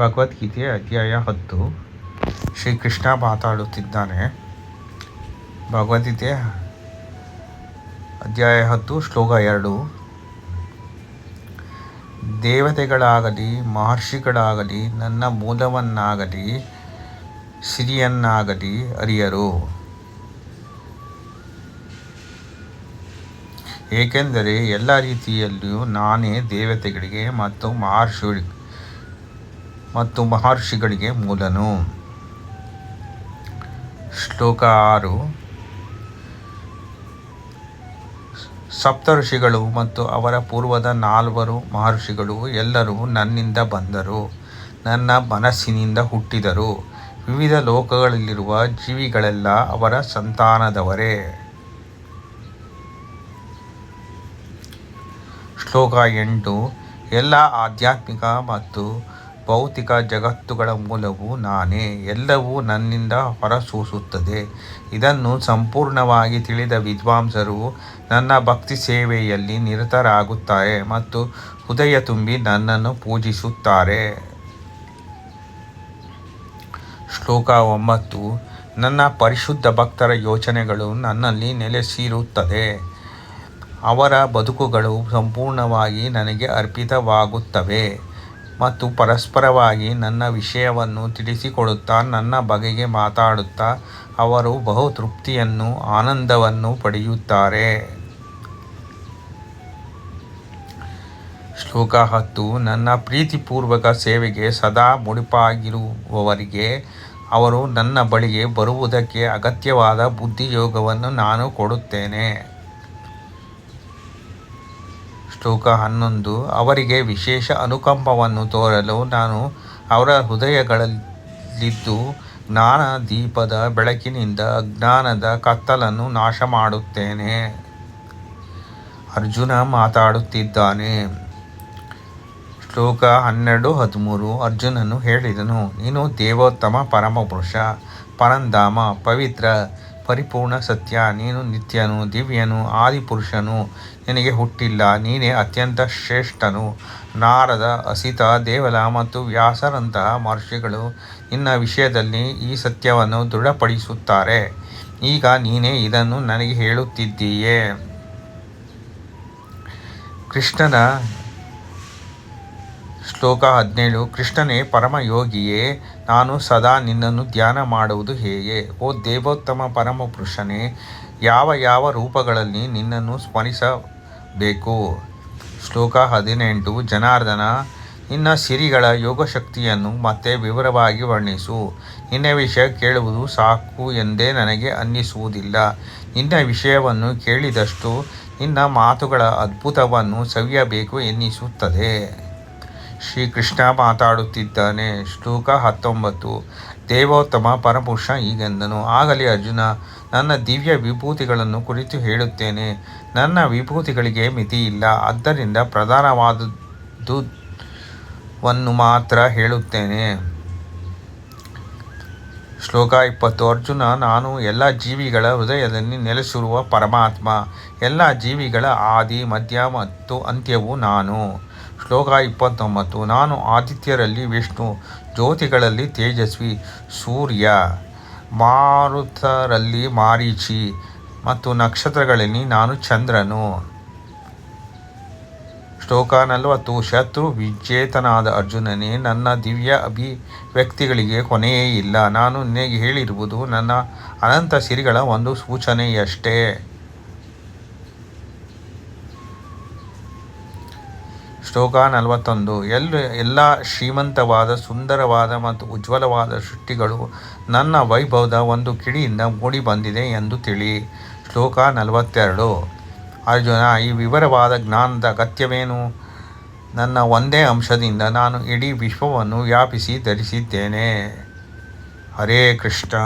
ಭಗವದ್ಗೀತೆ ಅಧ್ಯಾಯ 10. ಶ್ರೀಕೃಷ್ಣ ಮಾತಾಡುತ್ತಿದ್ದಾನೆ. ಭಗವದ್ಗೀತೆ ಅಧ್ಯಾಯ 10 ಶ್ಲೋಕ 2. ದೇವತೆಗಳಾಗಲಿ ಮಹರ್ಷಿಗಳಾಗಲಿ ನನ್ನ ಮೂಲವನ್ನಾಗಲಿ ಸಿರಿಯನ್ನಾಗಲಿ ಅರಿಯರು. ಏಕೆಂದರೆ ಎಲ್ಲ ರೀತಿಯಲ್ಲಿಯೂ ನಾನೇ ದೇವತೆಗಳಿಗೆ ಮತ್ತು ಮಹರ್ಷಿಗಳಿಗೆ ಮೂಲನು. ಶ್ಲೋಕ 6. ಸಪ್ತಋಷಿಗಳು ಮತ್ತು ಅವರ ಪೂರ್ವದ 4 ಮಹರ್ಷಿಗಳು ಎಲ್ಲರೂ ನನ್ನಿಂದ ಬಂದರು, ನನ್ನ ಮನಸ್ಸಿನಿಂದ ಹುಟ್ಟಿದರು. ವಿವಿಧ ಲೋಕಗಳಲ್ಲಿರುವ ಜೀವಿಗಳೆಲ್ಲ ಅವರ ಸಂತಾನದವರೇ. ಶ್ಲೋಕ 8. ಎಲ್ಲ ಆಧ್ಯಾತ್ಮಿಕ ಮತ್ತು ಭೌತಿಕ ಜಗತ್ತುಗಳ ಮೂಲವು ನಾನೇ. ಎಲ್ಲವೂ ನನ್ನಿಂದ ಹೊರಸೂಸುತ್ತದೆ. ಇದನ್ನು ಸಂಪೂರ್ಣವಾಗಿ ತಿಳಿದ ವಿದ್ವಾಂಸರು ನನ್ನ ಭಕ್ತಿ ಸೇವೆಯಲ್ಲಿ ನಿರತರಾಗುತ್ತಾರೆ ಮತ್ತು ಹೃದಯ ತುಂಬಿ ನನ್ನನ್ನು ಪೂಜಿಸುತ್ತಾರೆ. ಶ್ಲೋಕ 9. ನನ್ನ ಪರಿಶುದ್ಧ ಭಕ್ತರ ಯೋಚನೆಗಳು ನನ್ನಲ್ಲಿ ನೆಲೆಸಿರುತ್ತದೆ. ಅವರ ಬದುಕುಗಳು ಸಂಪೂರ್ಣವಾಗಿ ನನಗೆ ಅರ್ಪಿತವಾಗುತ್ತವೆ ಮತ್ತು ಪರಸ್ಪರವಾಗಿ ನನ್ನ ವಿಷಯವನ್ನು ತಿಳಿಸಿಕೊಡುತ್ತಾ ನನ್ನ ಬಗೆಗೆ ಮಾತಾಡುತ್ತಾ ಅವರು ಬಹು ತೃಪ್ತಿಯನ್ನು ಆನಂದವನ್ನು ಪಡೆಯುತ್ತಾರೆ. ಶ್ಲೋಕ 10. ನನ್ನ ಪ್ರೀತಿಪೂರ್ವಕ ಸೇವೆಗೆ ಸದಾ ಮುಡಿಪಾಗಿರುವವರಿಗೆ ಅವರು ನನ್ನ ಬಳಿಗೆ ಬರುವುದಕ್ಕೆ ಅಗತ್ಯವಾದ ಬುದ್ಧಿಯೋಗವನ್ನು ನಾನು ಕೊಡುತ್ತೇನೆ. ಶ್ಲೋಕ 11. ಅವರಿಗೆ ವಿಶೇಷ ಅನುಕಂಪವನ್ನು ತೋರಲು ನಾನು ಅವರ ಹೃದಯಗಳಲ್ಲಿದ್ದು ಜ್ಞಾನ ದೀಪದ ಬೆಳಕಿನಿಂದ ಅಜ್ಞಾನದ ಕತ್ತಲನ್ನು ನಾಶ ಮಾಡುತ್ತೇನೆ. ಅರ್ಜುನ ಮಾತಾಡುತ್ತಿದ್ದಾನೆ. ಶ್ಲೋಕ 12-13. ಅರ್ಜುನನು ಹೇಳಿದನು, ನೀನು ದೇವೋತ್ತಮ, ಪರಮಪುರುಷ, ಪರಂಧಾಮ, ಪವಿತ್ರ, ಪರಿಪೂರ್ಣ ಸತ್ಯ. ನೀನು ನಿತ್ಯನು, ದಿವ್ಯನು, ಆದಿಪುರುಷನು. ನಿನಗೆ ಹುಟ್ಟಿಲ್ಲ. ನೀನೇ ಅತ್ಯಂತ ಶ್ರೇಷ್ಠನು. ನಾರದ, ಅಸಿತ, ದೇವಲ ಮತ್ತು ವ್ಯಾಸರಂತಹ ಮಹರ್ಷಿಗಳು ನಿನ್ನ ವಿಷಯದಲ್ಲಿ ಈ ಸತ್ಯವನ್ನು ದೃಢಪಡಿಸುತ್ತಾರೆ. ಈಗ ನೀನೇ ಇದನ್ನು ನನಗೆ ಹೇಳುತ್ತಿದ್ದೀಯೆ. ಕೃಷ್ಣನ ಶ್ಲೋಕ 17. ಕೃಷ್ಣನೇ ಪರಮಯೋಗಿಯೇ, ನಾನು ಸದಾ ನಿನ್ನನ್ನು ಧ್ಯಾನ ಮಾಡುವುದು ಹೇಗೆ? ಓ ದೇವೋತ್ತಮ ಪರಮಪುರುಷನೇ, ಯಾವ ರೂಪಗಳಲ್ಲಿ ನಿನ್ನನ್ನು ಸ್ಮರಿಸಬೇಕು? ಶ್ಲೋಕ 18. ಜನಾರ್ದನ, ನಿನ್ನ ಸಿರಿಗಳ ಯೋಗಶಕ್ತಿಯನ್ನು ಮತ್ತೆ ವಿವರವಾಗಿ ವರ್ಣಿಸು. ನಿನ್ನ ವಿಷಯ ಕೇಳುವುದು ಸಾಕು ಎಂದೇ ನನಗೆ ಅನ್ನಿಸುವುದಿಲ್ಲ. ನಿನ್ನ ವಿಷಯವನ್ನು ಕೇಳಿದಷ್ಟು ನಿನ್ನ ಮಾತುಗಳ ಅದ್ಭುತವನ್ನು ಸವಿಯಬೇಕು ಎನ್ನಿಸುತ್ತದೆ. ಶ್ರೀಕೃಷ್ಣ ಮಾತಾಡುತ್ತಿದ್ದಾನೆ. ಶ್ಲೋಕ 19. ದೇವೋತ್ತಮ ಪರಮಪುರುಷ ಹೀಗೆಂದನು. ಆಗಲಿ ಅರ್ಜುನ, ನನ್ನ ದಿವ್ಯ ವಿಭೂತಿಗಳನ್ನು ಕುರಿತು ಹೇಳುತ್ತೇನೆ. ನನ್ನ ವಿಭೂತಿಗಳಿಗೆ ಮಿತಿಯಿಲ್ಲ. ಆದ್ದರಿಂದ ಪ್ರಧಾನವಾದುದನ್ನು ಮಾತ್ರ ಹೇಳುತ್ತೇನೆ. ಶ್ಲೋಕ 20. ಅರ್ಜುನ, ನಾನು ಎಲ್ಲ ಜೀವಿಗಳ ಹೃದಯದಲ್ಲಿ ನೆಲೆಸಿರುವ ಪರಮಾತ್ಮ. ಎಲ್ಲ ಜೀವಿಗಳ ಆದಿ, ಮಧ್ಯ ಮತ್ತು ಅಂತ್ಯವೂ ನಾನು. ಶ್ಲೋಕ 29. ನಾನು ಆದಿತ್ಯರಲ್ಲಿ ವಿಷ್ಣು, ಜ್ಯೋತಿಗಳಲ್ಲಿ ತೇಜಸ್ವಿ ಸೂರ್ಯ, ಮಾರುತರಲ್ಲಿ ಮಾರೀಚಿ ಮತ್ತು ನಕ್ಷತ್ರಗಳಲ್ಲಿ ನಾನು ಚಂದ್ರನು. ಶ್ಲೋಕ 40. ಶತ್ರು ವಿಜೇತನಾದ ಅರ್ಜುನನೇ, ನನ್ನ ದಿವ್ಯ ಅಭಿವ್ಯಕ್ತಿಗಳಿಗೆ ಕೊನೆಯೇ ಇಲ್ಲ. ನಾನು ನಿನಗೆ ಹೇಳಿರುವುದು ನನ್ನ ಅನಂತ ಸಿರಿಗಳ ಒಂದು ಸೂಚನೆಯಷ್ಟೇ. ಶ್ಲೋಕ 41. ಎಲ್ಲ ಶ್ರೀಮಂತವಾದ, ಸುಂದರವಾದ ಮತ್ತು ಉಜ್ವಲವಾದ ಸೃಷ್ಟಿಗಳು ನನ್ನ ವೈಭವದ ಒಂದು ಕಿಡಿಯಿಂದ ಮೂಡಿ ಬಂದಿದೆ ಎಂದು ತಿಳಿ. ಶ್ಲೋಕ 42. ಅರ್ಜುನ, ಈ ವಿವರವಾದ ಜ್ಞಾನದ ಅಗತ್ಯವೇನು? ನನ್ನ ಒಂದೇ ಅಂಶದಿಂದ ನಾನು ಇಡೀ ವಿಶ್ವವನ್ನು ವ್ಯಾಪಿಸಿ ಧರಿಸಿದ್ದೇನೆ. ಹರೇ ಕೃಷ್ಣ.